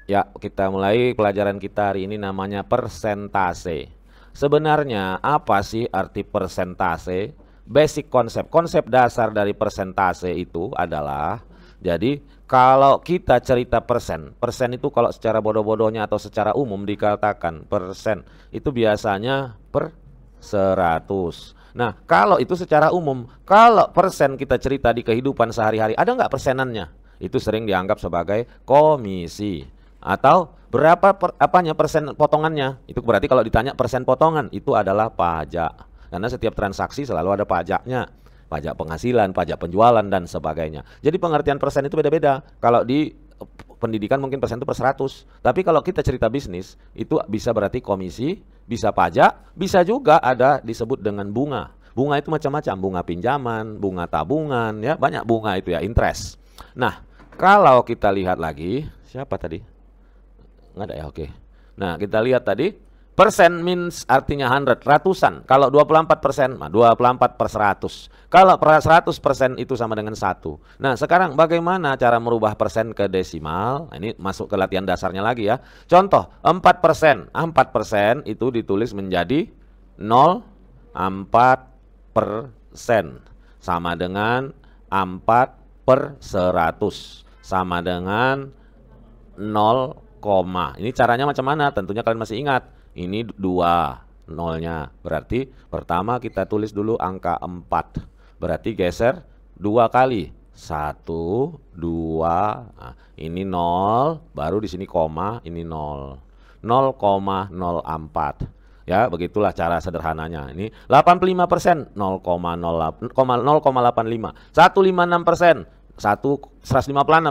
Ya, kita mulai pelajaran kita hari ini namanya persentase. Sebenarnya apa sih arti persentase? Basic konsep, konsep dasar dari persentase itu adalah, jadi kalau kita cerita persen, persen itu kalau secara bodoh-bodohnya atau secara umum dikatakan persen, itu biasanya per 100. Nah, kalau itu secara umum, kalau persen kita cerita di kehidupan sehari-hari, ada nggak persenannya? Itu sering dianggap sebagai komisi. Atau berapa persen potongannya? Itu berarti kalau ditanya persen potongan, itu adalah pajak. Karena setiap transaksi selalu ada pajaknya. Pajak penghasilan, pajak penjualan, dan sebagainya. Jadi pengertian persen itu beda-beda. Kalau di pendidikan mungkin persen itu per 100. Tapi kalau kita cerita bisnis, itu bisa berarti komisi, bisa pajak, bisa juga ada disebut dengan bunga. Bunga itu macam-macam, bunga pinjaman, bunga tabungan, ya banyak bunga itu ya, interest. Nah, kalau kita lihat lagi, siapa tadi? Nggak ada ya, oke. Nah, kita lihat tadi, persen means artinya 100, ratusan. Kalau 24%, 24 per 100. Kalau per 100% itu sama dengan 1. Nah, sekarang bagaimana cara merubah persen ke desimal? Nah, ini masuk ke latihan dasarnya lagi ya. Contoh, 4%. 4% itu ditulis menjadi 0,4%. Sama dengan 4 per 100. Sama dengan 0, ini caranya macam mana? Tentunya kalian masih ingat. Ini 2 nolnya. Berarti pertama kita tulis dulu angka 4. Berarti geser 2 kali. 1, 2. Nah, ini 0, baru di sini koma, ini 0. 0,04. Ya, begitulah cara sederhananya. Ini 85%, 0,85. 156%. 156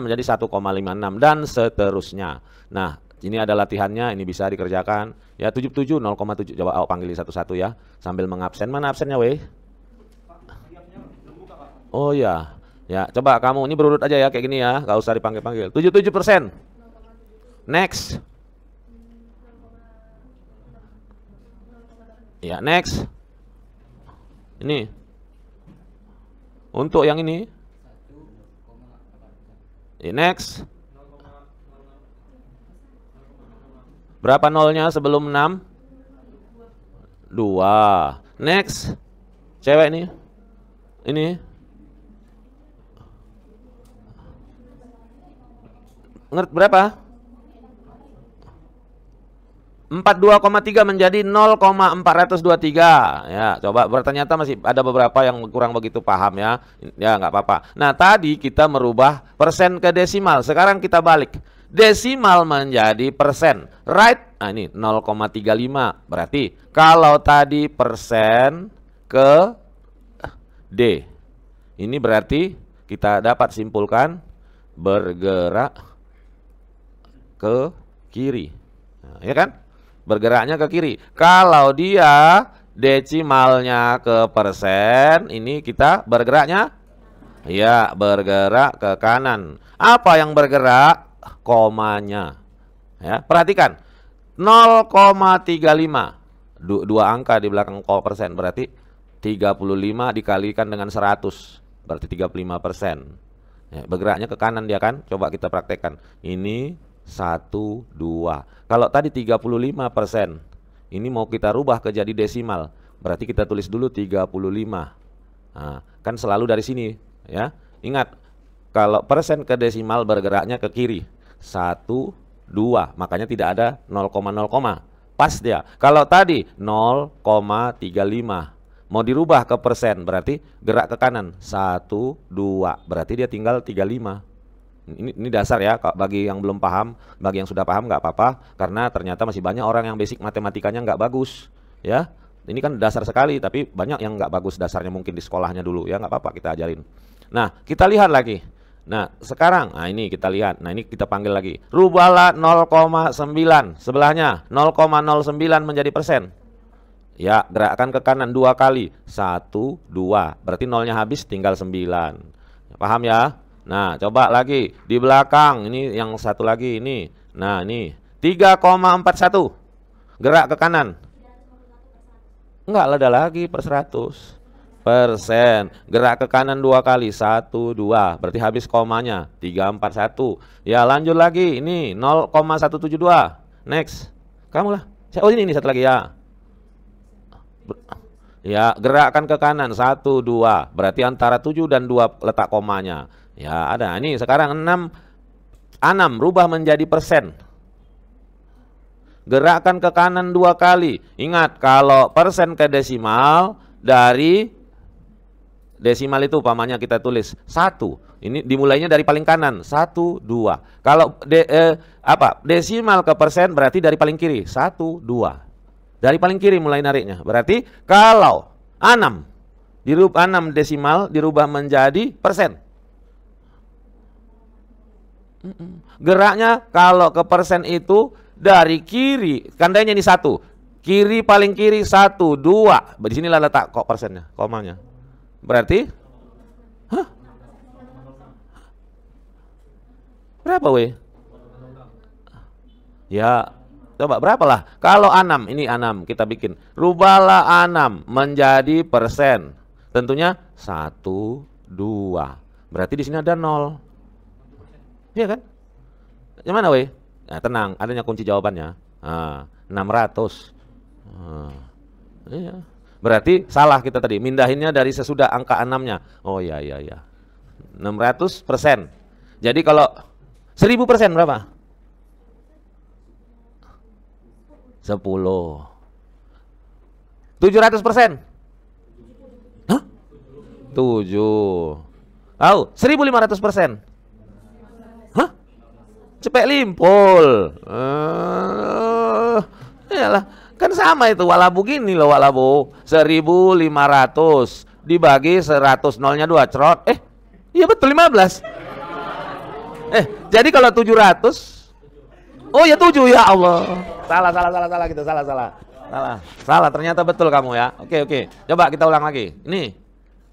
menjadi 1,56 dan seterusnya. Nah, ini ada latihannya, ini bisa dikerjakan. Ya, 77, 0,7. Coba awak panggil satu-satu ya, sambil mengabsen. Mana absennya, weh? Oh ya. Ya, coba kamu ini berurut aja ya, kayak gini ya, gak usah dipanggil-panggil. 77%. Next. Ya, next. Ini. Untuk yang ini. Next. Berapa nolnya sebelum 6? 2. Next. Cewek nih. Ini. Ngerti berapa? 42,3 menjadi 0,423. Ya, coba ternyata masih ada beberapa yang kurang begitu paham ya. Ya, nggak apa-apa. Nah, tadi kita merubah persen ke desimal. Sekarang kita balik. Desimal menjadi persen. Right? Nah, ini 0,35. Berarti kalau tadi persen ke D. Ini berarti kita dapat simpulkan bergerak ke kiri. Nah, ya kan? Bergeraknya ke kiri. Kalau dia desimalnya ke persen, ini kita bergeraknya, ya, bergerak ke kanan. Apa yang bergerak? Komanya. Ya, perhatikan. 0,35. Dua angka di belakang persen, berarti 35 dikalikan dengan 100. Berarti 35%. Ya, bergeraknya ke kanan dia kan? Coba kita praktekkan. Ini 1, 2. Kalau tadi 35%, ini mau kita rubah ke jadi desimal. Berarti kita tulis dulu 35. Nah, kan selalu dari sini ya. Ingat, kalau persen ke desimal bergeraknya ke kiri. 1, 2. Makanya tidak ada 0,0, pas dia. Kalau tadi 0,35 mau dirubah ke persen, berarti gerak ke kanan. 1, 2. Berarti dia tinggal 35. Ini dasar ya, bagi yang belum paham, bagi yang sudah paham nggak apa-apa, karena ternyata masih banyak orang yang basic matematikanya nggak bagus, ya. Ini kan dasar sekali, tapi banyak yang nggak bagus dasarnya mungkin di sekolahnya dulu, ya nggak apa-apa kita ajarin. Nah, kita lihat lagi. Nah, sekarang, nah ini kita lihat, nah ini kita panggil lagi. Rubahlah 0,9, sebelahnya 0,09 menjadi persen. Ya, gerakkan ke kanan 2 kali, 1, 2, berarti nolnya habis, tinggal 9. Paham ya? Nah, coba lagi di belakang, ini yang satu lagi ini. Nah, ini 3,41. Gerak ke kanan. Enggak, ada lagi per 100. persen. Gerak ke kanan 2 kali, 1, 2. Berarti habis komanya, 341. Ya lanjut lagi, ini 0,172. Next. Kamu lah. Oh ini satu lagi ya. Ya, gerakkan ke kanan 1, 2. Berarti antara 7 dan 2 letak komanya. Ya, ada. Ini sekarang 6 rubah menjadi persen. Gerakkan ke kanan 2 kali. Ingat, kalau persen ke desimal, dari desimal itu umpamanya kita tulis 1. Ini dimulainya dari paling kanan, 1, 2. Kalau desimal ke persen berarti dari paling kiri, 1, 2. Dari paling kiri mulai nariknya. Berarti kalau 6 desimal dirubah menjadi persen. Geraknya kalau ke persen itu dari kiri, tandanya ini 1. Kiri paling kiri 1, 2. Di sinilah letak kok persennya, komanya. Berarti berapa weh? Ya, coba berapalah? Kalau 6, ini 6 kita bikin. Rubahlah 6 menjadi persen. Tentunya 1, 2. Berarti di sini ada 0. Iya kan? Yang mana weh? Nah, tenang, adanya kunci jawabannya. 600. Iya. Berarti salah kita tadi. Mindahinnya dari sesudah angka 6-nya. Oh iya. 600%. Jadi kalau 1000% berapa? 10. 700%. Hah? 7. Tahu? 1500%. Hah? Cepet limpul. Iyalah, kan sama itu walabu gini loh walabu. 1500 dibagi 100, nolnya 2 cerot. Iya betul 15. Jadi kalau 700, oh ya 7 ya Allah. Salah gitu, salah. Ternyata betul kamu ya. Oke. Coba kita ulang lagi. Ini,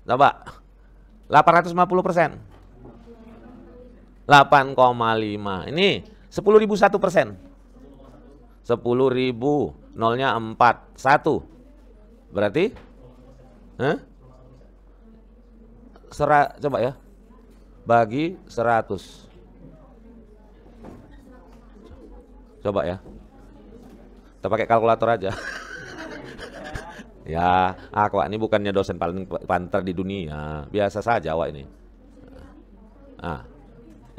coba 850%. 8,5. Ini 10.001%. 10.000, nolnya 4, 1. Berarti? Coba ya. Bagi 100. Coba ya. Kita pakai kalkulator aja. Ya, aku ini bukannya dosen paling pintar di dunia. Biasa saja awak ini.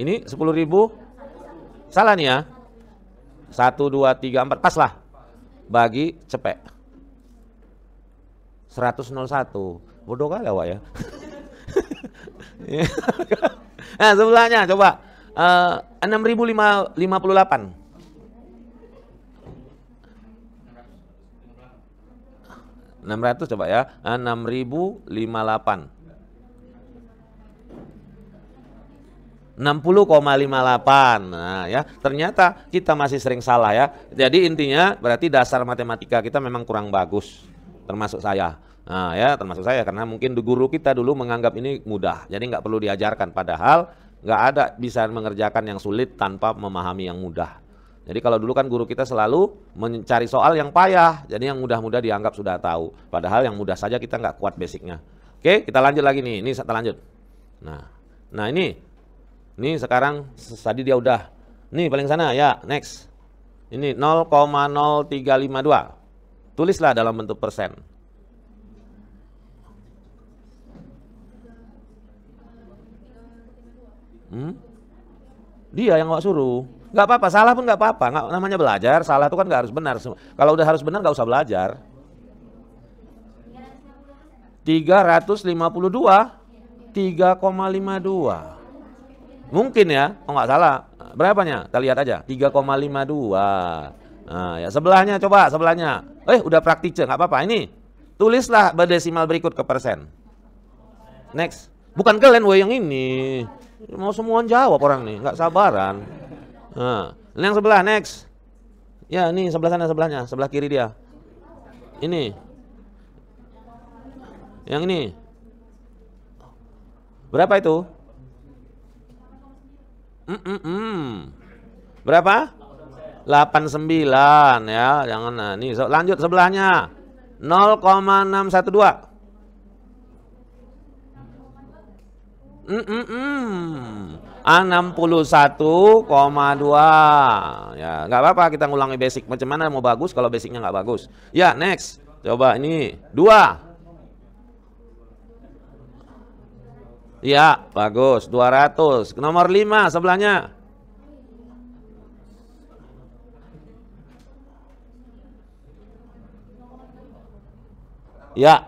Ini 10.000. Salah nih ya. 1, 2, 3, 4. Pas lah. Bagi cepet. 101. Bodoh kali awak ya. Nah, sebelahnya coba 6.058. 600 coba ya. 6.058. 60,58. Nah ya, ternyata kita masih sering salah ya. Jadi intinya berarti dasar matematika kita memang kurang bagus, termasuk saya. Nah ya, termasuk saya karena mungkin guru kita dulu menganggap ini mudah, jadi nggak perlu diajarkan. Padahal nggak ada bisa mengerjakan yang sulit tanpa memahami yang mudah. Jadi kalau dulu kan guru kita selalu mencari soal yang payah, jadi yang mudah-mudah dianggap sudah tahu. Padahal yang mudah saja kita nggak kuat basicnya. Oke, kita lanjut lagi nih. Ini kita lanjut. Nah ini sekarang tadi dia udah. Nih paling sana ya, next. Ini 0,0352. Tulislah dalam bentuk persen. Dia yang nggak suruh. Nggak apa-apa, salah pun nggak apa-apa. Namanya belajar, salah itu kan nggak harus benar. Kalau udah harus benar nggak usah belajar. 352, 3,52. Mungkin ya, oh nggak salah. Berapanya? Kita lihat aja. 3,52. Nah, ya sebelahnya coba, sebelahnya. Udah praktis, nggak apa-apa. Ini tulislah berdesimal berikut ke persen. Next. Bukan kalian yang ini. Mau semua jawab orang nih, nggak sabaran. Nah, yang sebelah next. Ya, ini sebelah sana sebelahnya, sebelah kiri dia. Ini. Yang ini. Berapa itu? Berapa? 89 ya, jangan. Nah, nih lanjut sebelahnya. 0,612. 61,2. Ya, nggak apa-apa kita ngulangi basic. Macam mana mau bagus kalau basicnya nggak bagus. Ya, next. Coba ini 2. Ya, bagus. 200. Nomor 5 sebelahnya. Ya,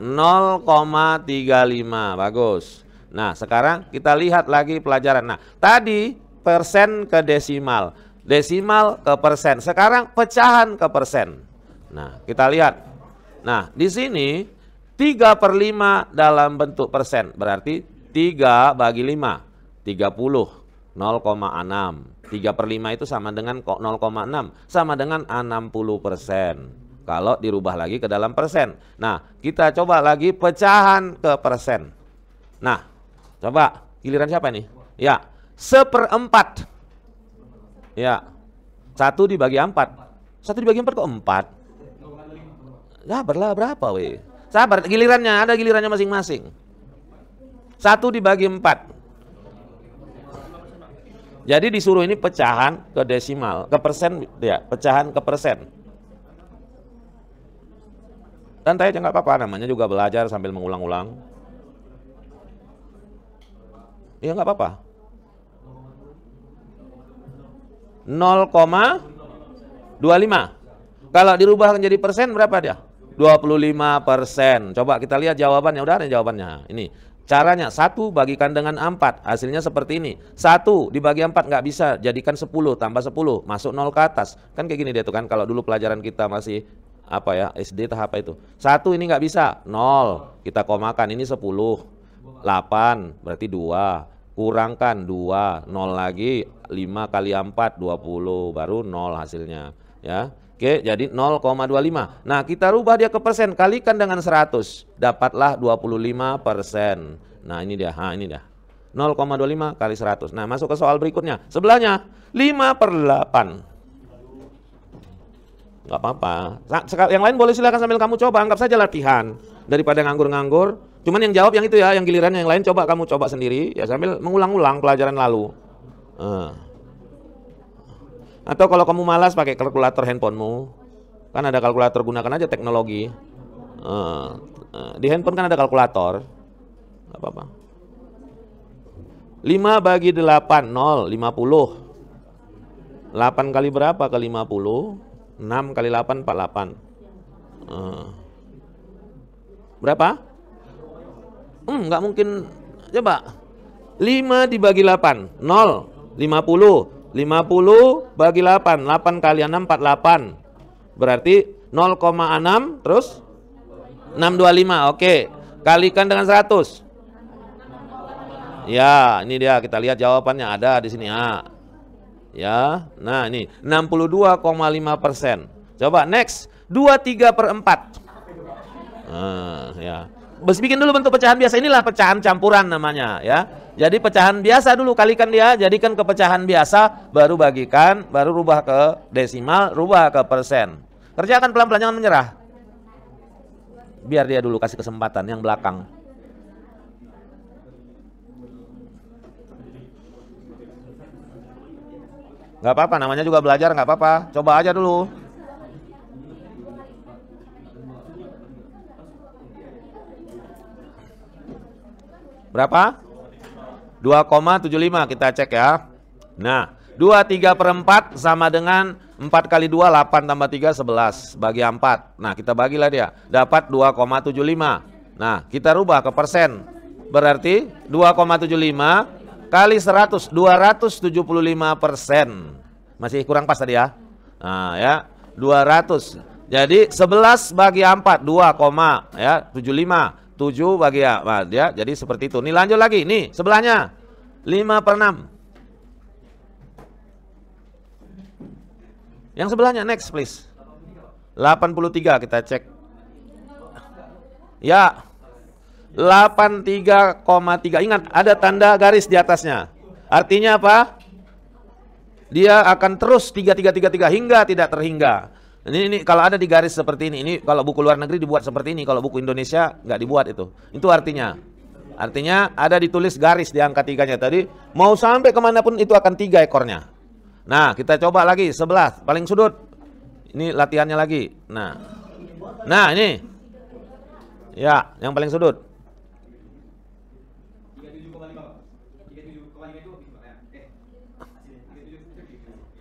0,35. Bagus. Nah, sekarang kita lihat lagi pelajaran. Nah, tadi persen ke desimal, desimal ke persen. Sekarang pecahan ke persen. Nah, kita lihat. Nah, di sini 3/5 dalam bentuk persen. Berarti 3 bagi 5, 30, 0,6. 3/5 itu sama dengan 0,6, sama dengan 60%. Kalau dirubah lagi ke dalam persen. Nah, kita coba lagi pecahan ke persen. Nah, coba giliran siapa nih? Ya, 1/4. Ya, 1 dibagi 4. 1 dibagi 4 kok 4? Sabarlah berapa weh? Sabar, gilirannya ada gilirannya masing-masing. 1 dibagi 4. Jadi disuruh ini pecahan ke desimal, ke persen ya, pecahan ke persen. Santai aja nggak apa-apa, namanya juga belajar sambil mengulang-ulang. Iya nggak apa-apa. 0,25. Kalau dirubah menjadi persen berapa dia? 25%. Coba kita lihat jawabannya. Udah ada jawabannya. Ini caranya 1 bagikan dengan 4. Hasilnya seperti ini. 1 dibagi 4 nggak bisa. Jadikan 10 tambah 10. Masuk 0 ke atas. Kan kayak gini dia tuh kan. Kalau dulu pelajaran kita masih apa ya, SD tahap apa itu. 1 ini nggak bisa. 0. Kita komakan. Ini 10. 8 berarti 2. Kurangkan 2. 0 lagi. 5 kali 4 20. Baru 0 hasilnya. Ya. Oke, jadi 0,25. Nah, kita rubah dia ke persen, kalikan dengan 100. Dapatlah 25%. Nah, ini dia. Nah, ini dia. 0,25 kali 100. Nah, masuk ke soal berikutnya. Sebelahnya, 5/8. Nggak apa-apa. Yang lain boleh silakan sambil kamu coba. Anggap saja latihan. Daripada nganggur-nganggur. Cuman yang jawab yang itu ya, yang giliran yang lain coba kamu coba sendiri. Ya sambil mengulang-ulang pelajaran lalu. Atau kalau kamu malas pakai kalkulator handphonemu, kan ada kalkulator, gunakan aja teknologi. Di handphone kan ada kalkulator. Gak apa-apa. 5 bagi 8, 0, 50. 8 kali berapa ke 50? 6 kali 8, 48. Berapa? Nggak mungkin. Coba. 5 dibagi 8, 0, 50. 50 bagi 8, 8 kali 6, 48. Berarti 0,6 terus 625. Oke, kalikan dengan 100. Ya, ini dia, kita lihat jawabannya ada di sini. Ya, nah ini 62,5%. Coba next, 23/4. Ya. Bikin dulu bentuk pecahan biasa. Inilah pecahan campuran namanya ya. Jadi pecahan biasa dulu, kalikan dia, jadikan ke pecahan biasa, baru bagikan, baru rubah ke desimal, rubah ke persen. Kerjakan pelan-pelan, jangan menyerah. Biar dia dulu kasih kesempatan yang belakang. Gak apa-apa, namanya juga belajar, gak apa-apa. Coba aja dulu. Berapa? 2,75 kita cek ya. Nah, 23/4 sama dengan 4 kali 2, 8 tambah 3, 11. Bagi 4. Nah, kita bagilah dia. Dapat 2,75. Nah, kita rubah ke persen. Berarti 2,75 kali 100, 275%. Masih kurang pas tadi ya. Nah, ya, 200. Jadi 11 bagi 4, 2,75. 7 bagi ya, nah, dia jadi seperti itu. Nih lanjut lagi, nih sebelahnya 5/6. Yang sebelahnya next please. 83 kita cek. Ya, 83,3. Ingat ada tanda garis di atasnya. Artinya apa? Dia akan terus 3333 hingga tidak terhingga. Ini kalau ada di garis seperti ini kalau buku luar negeri dibuat seperti ini, kalau buku Indonesia nggak dibuat itu. Itu artinya Artinya ada ditulis garis di angka 3-nya tadi. Mau sampai kemanapun itu akan 3 ekornya. Nah, kita coba lagi sebelah paling sudut. Ini latihannya lagi. Nah ini. Ya, yang paling sudut.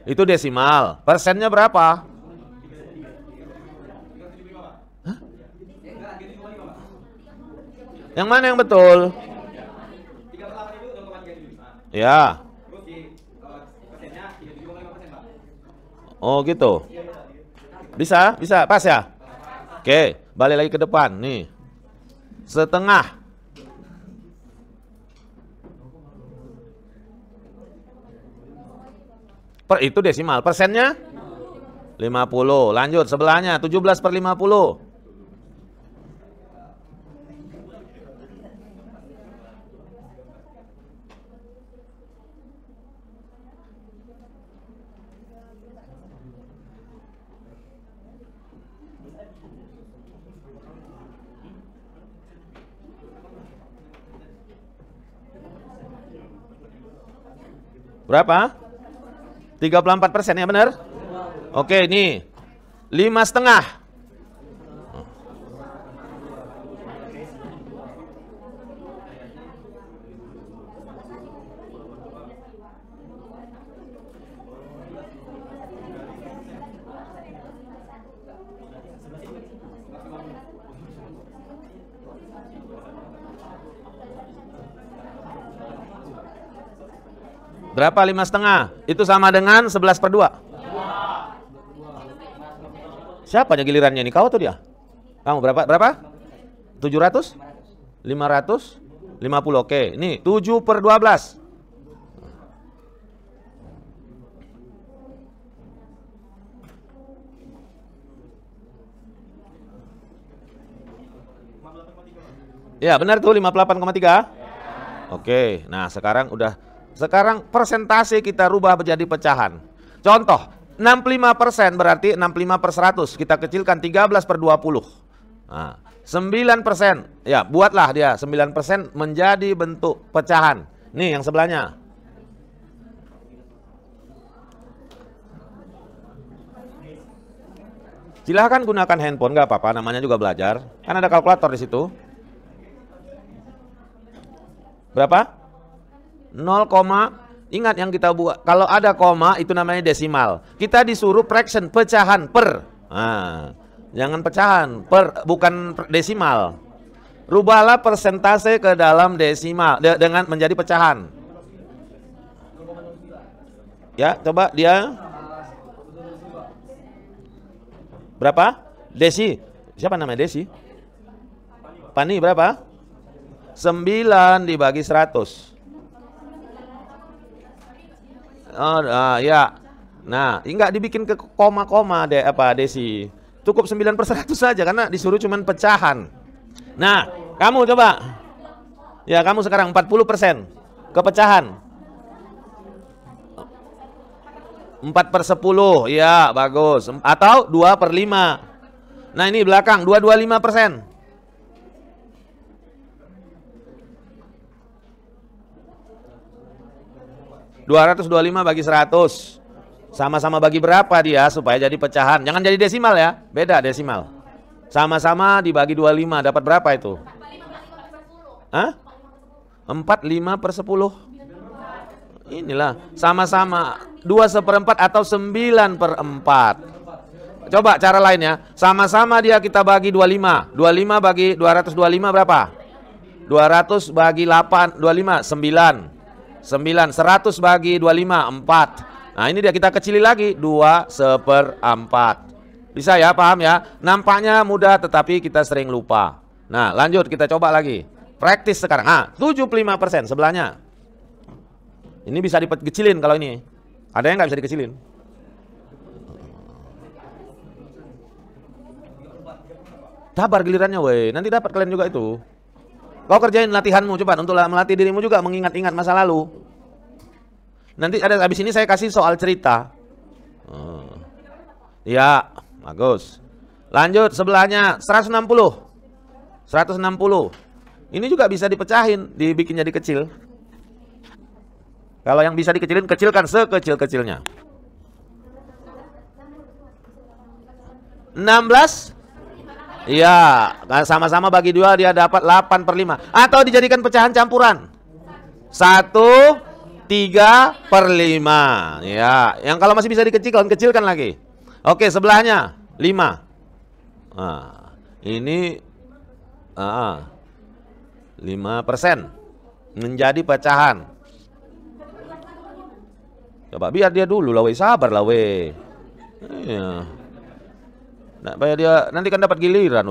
Itu desimal. Persennya berapa? Hah? Yang mana yang betul? Ya. Oh gitu. Bisa, pas ya? Oke, balik lagi ke depan. Nih. Setengah. Itu desimal. Persennya 50. Lanjut sebelahnya 17/50. Berapa? 34% ya benar? Oke, ini 5,5. Berapa 5,5? Itu sama dengan 11/2. Siapa aja gilirannya ini? Kau atau dia? Kamu berapa? 700? 550. Oke, ini 7/12. Ya, benar tuh 58,3. Oke, nah sekarang persentase kita rubah menjadi pecahan. Contoh, 65% berarti 65/100. Kita kecilkan 13/20. Nah, 9%. Ya, buatlah dia 9% menjadi bentuk pecahan. Nih yang sebelahnya. Silahkan gunakan handphone, nggak apa-apa, namanya juga belajar. Kan ada kalkulator di situ. Berapa? 0, ingat yang kita buat. Kalau ada koma itu namanya desimal. Kita disuruh fraction, pecahan per. Nah, jangan pecahan, bukan desimal. Rubahlah persentase ke dalam desimal dengan menjadi pecahan. Ya, coba dia. Berapa? Desi. Siapa namanya Desi? Pani berapa? 9 dibagi 100. Oh, ya. Nah, enggak dibikin ke koma-koma Desi. Cukup 9/100 saja karena disuruh cuman pecahan. Nah, kamu coba. Ya, kamu sekarang 40% kepecahan. 4/10. Ya, bagus. Atau 2/5. Nah, ini belakang 225%. 225 bagi 100. Sama-sama bagi berapa dia supaya jadi pecahan. Jangan jadi desimal ya. Beda desimal. Sama-sama dibagi 25 dapat berapa itu? Hah? 4/5/10. Inilah sama-sama 2/4 atau 9/4. Coba cara lain ya. Sama-sama dia kita bagi 25. 25 bagi 225 berapa? 200 bagi 8 25 9. 100 bagi 25 4. Nah, ini dia kita kecili lagi 2/4. Bisa ya, paham ya? Nampaknya mudah tetapi kita sering lupa. Nah, lanjut kita coba lagi. Praktis sekarang. 75% sebelahnya. Ini bisa dikecilin kalau ini. Ada yang nggak bisa dikecilin? Sabar gilirannya weh. Nanti dapat kalian juga itu. Kau kerjain latihanmu coba untuk melatih dirimu juga mengingat-ingat masa lalu. Nanti ada habis ini saya kasih soal cerita. Ya, bagus. Lanjut sebelahnya 160. 160. Ini juga bisa dipecahin, dibikin jadi kecil. Kalau yang bisa dikecilin, kecilkan sekecil-kecilnya. 16? Iya, sama-sama bagi 2 dia dapat 8/5. Atau dijadikan pecahan campuran. 1, 3/5. Ya, yang kalau masih bisa dikecilkan, kecilkan lagi. Oke, sebelahnya 5. Nah, ini 5% menjadi pecahan. Coba biar dia dulu lah, sabar lah, Iya. Nah, bayar dia nanti kan dapat giliran,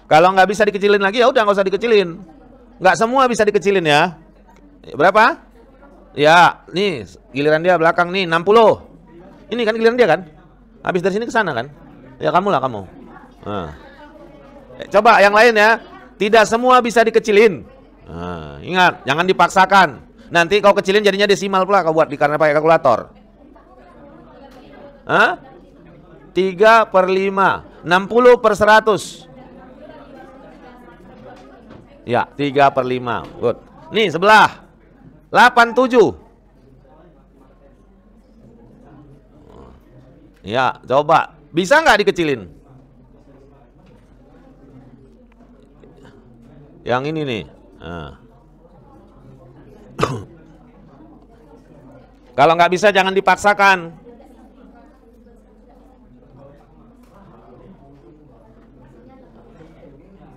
Kalau nggak bisa dikecilin lagi, ya udah nggak usah dikecilin. Nggak semua bisa dikecilin ya. Berapa? Ya, nih giliran dia belakang nih 60. Ini kan giliran dia kan? Habis dari sini ke sana kan? Ya kamu lah kamu. Nah. Coba yang lain ya. Tidak semua bisa dikecilin. Nah, ingat, jangan dipaksakan. Nanti kau kecilin jadinya desimal pula kau buat karena pakai kalkulator. 3/5. 60/100. Ya, 3/5. Good. Nih sebelah. 87. Ya, coba. Bisa nggak dikecilin? Yang ini nih. Nah. Kalau nggak bisa jangan dipaksakan.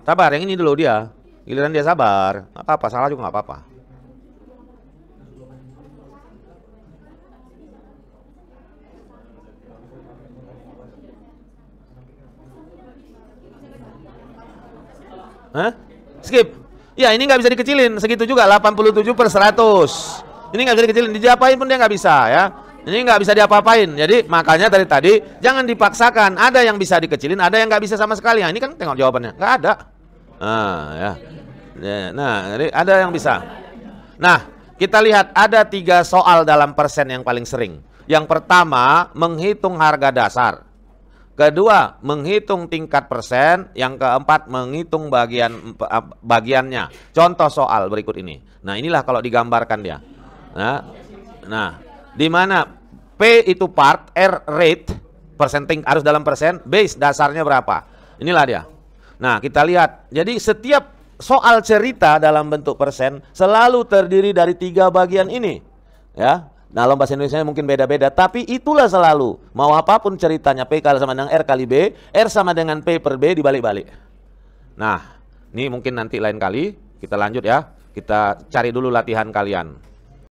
Sabar, yang ini dulu dia. Giliran dia sabar. Nggak apa-apa, salah juga nggak apa-apa. Hah? Skip. Ya ini nggak bisa dikecilin, segitu juga 87/100. Ini nggak bisa dikecilin, diapain pun dia nggak bisa ya. Ini nggak bisa diapa-apain. Jadi makanya dari tadi jangan dipaksakan. Ada yang bisa dikecilin, ada yang nggak bisa sama sekali. Nah, ini kan tengok jawabannya, nggak ada. Ya. Nah, jadi ada yang bisa. Nah, kita lihat ada 3 soal dalam persen yang paling sering. Yang pertama menghitung harga dasar. Kedua, menghitung tingkat persen. Yang keempat, menghitung bagiannya. Contoh soal berikut ini. Nah, inilah kalau digambarkan dia. Nah, di mana P itu part, R rate, persenting harus dalam persen, base dasarnya berapa? Inilah dia. Nah, kita lihat. Jadi setiap soal cerita dalam bentuk persen selalu terdiri dari 3 bagian ini. Ya. Dalam bahasa Indonesia mungkin beda-beda, tapi itulah selalu. Mau apapun ceritanya, P sama dengan R kali B, R sama dengan P per B dibalik-balik. Nah, ini mungkin nanti lain kali kita lanjut ya. Kita cari dulu latihan kalian.